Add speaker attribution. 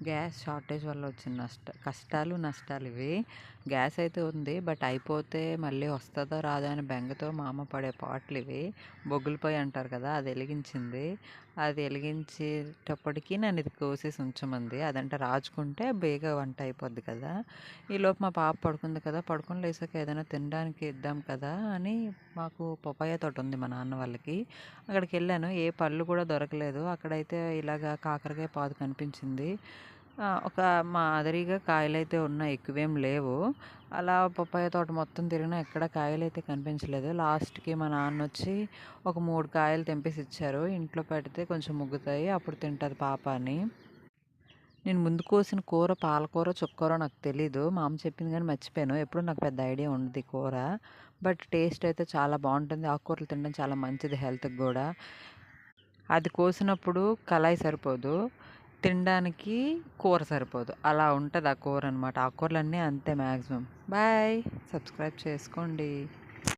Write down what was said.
Speaker 1: Gas shortage వల్ల వచ్చిన కష్టాలు, నష్టాలు ఇవి. గ్యాస్ అయితే ఉంది. బట్ అయిపోతే మళ్ళీ వస్తదో రాదో అని బెంగతో మా అమ్మ పడే పాట్లు ఇవి. బొగ్గుల పొయ్యి అంటారు కదా! అది ఎలిగించింది. అది ఎలిగించేటప్పటికి నన్ను ఇది కోసేసి ఉంచమంది. అదంటే రాజుకుంటే బేగా వంట అయిపోద్ది కదా! ఈలోపు మా పాప పడుకుంది కదా! పడుకొని లేసాక ఏదైనా తినడానికి ఇద్దాం కదా అని మాకు పపాయ తోట ఉంది మా నాన్న వాళ్ళకి. అక్కడికెళ్ళాను. ఏ పళ్ళు కూడా దొరకలేదు. అక్కడైతే ఇలాగ కాకరకాయ పాదు కనిపించింది. ఒక మాదిరిగా కాయలైతే ఉన్నాయి. ఎక్కువేం లేవు. అలా పపాయ తోట మొత్తం తిరిగినా ఎక్కడ కాయలైతే కనిపించలేదు. లాస్ట్‌కి మా నాన్నొచ్చి ఒక 3 కాయలు తెంపేసి ఇచ్చారు. ఇంట్లో పెడితే కొంచెం ముగ్గుతాయి. అప్పుడు తింటది పాప అని. నేను ముందు కోసిన కూర పాలకూర, చుక్కకూరో నాకు తెలీదు. మా అమ్మ చెప్పింది గానీ మర్చిపోయాను. ఎప్పుడు నాకు పెద్ద ఐడియా ఉండదు ఈ కూర. బట్ టేస్ట్ అయితే చాలా బావుంటుంది. ఆకుకూరలు తినడం చాలా మంచిది హెల్త్‌కి గూడా. అది కోసినప్పుడు కళాయి సరిపోదు. తినడానికి కూర సరిపోదు. అలా ఉంటది ఆ కూరనమాట. ఆకుకూరలన్నీ అంతే మ్యాక్సిమం. బాయ్. సబ్స్క్రైబ్ చేసుకోండి.